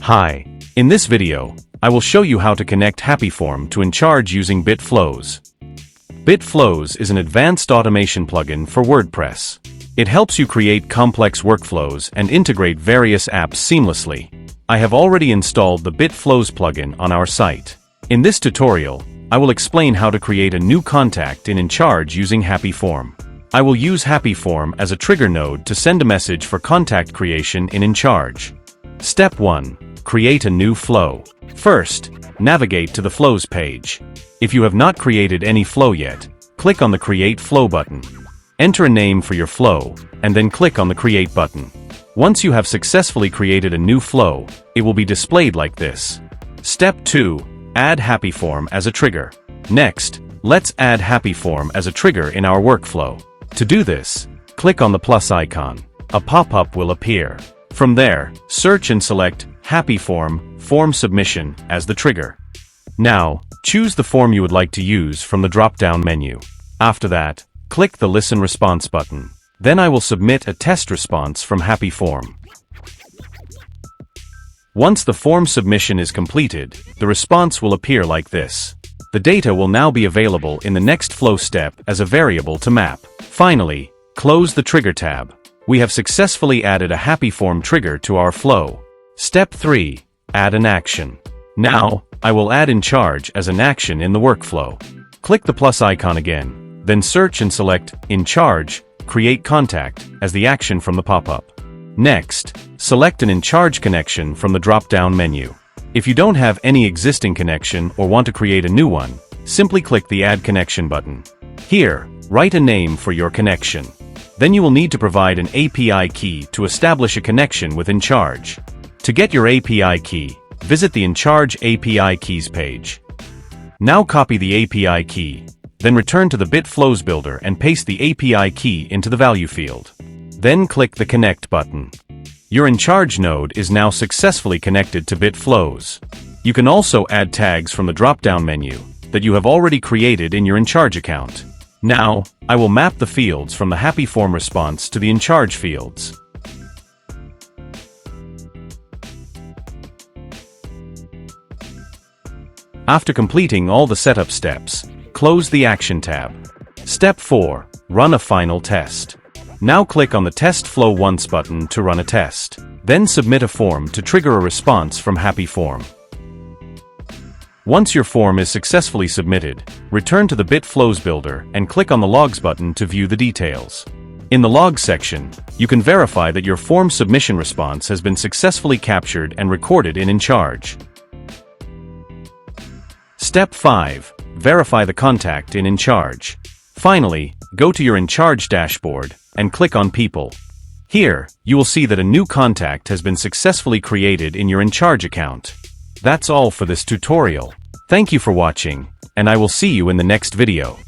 Hi. In this video, I will show you how to connect HappyForm to InCharge using BitFlows. BitFlows is an advanced automation plugin for WordPress. It helps you create complex workflows and integrate various apps seamlessly. I have already installed the BitFlows plugin on our site. In this tutorial, I will explain how to create a new contact in InCharge using HappyForm. I will use HappyForm as a trigger node to send a message for contact creation in InCharge. Step 1. Create a new flow. First, navigate to the Flows page. If you have not created any flow yet, click on the Create Flow button. Enter a name for your flow, and then click on the Create button. Once you have successfully created a new flow, it will be displayed like this. Step 2. Add HappyForm as a trigger. Next, let's add HappyForm as a trigger in our workflow. To do this, click on the plus icon. A pop-up will appear. From there, search and select HappyForm Form Submission as the trigger. Now, choose the form you would like to use from the drop-down menu. After that, click the Listen Response button. Then I will submit a test response from HappyForm. Once the form submission is completed, the response will appear like this. The data will now be available in the next flow step as a variable to map. Finally, close the Trigger tab. We have successfully added a HappyForm trigger to our flow. Step 3. Add an action. Now, I will add InCharge as an action in the workflow. Click the plus icon again, then search and select InCharge, Create Contact as the action from the pop-up. Next, select an InCharge connection from the drop-down menu. If you don't have any existing connection or want to create a new one, simply click the Add Connection button. Here, write a name for your connection. Then you will need to provide an API key to establish a connection with InCharge. To get your API key, visit the InCharge API Keys page. Now copy the API key, then return to the BitFlows builder and paste the API key into the value field. Then click the Connect button. Your InCharge node is now successfully connected to BitFlows. You can also add tags from the drop-down menu that you have already created in your InCharge account. Now, I will map the fields from the HappyForm response to the InCharge fields. After completing all the setup steps, close the Action tab. Step 4. Run a final test. Now click on the Test Flow Once button to run a test. Then submit a form to trigger a response from HappyForm. Once your form is successfully submitted, return to the BitFlows builder and click on the Logs button to view the details. In the Logs section, you can verify that your form submission response has been successfully captured and recorded in InCharge. Step 5. Verify the contact in InCharge. Finally, go to your InCharge dashboard and click on People. Here, you will see that a new contact has been successfully created in your InCharge account. That's all for this tutorial. Thank you for watching, and I will see you in the next video.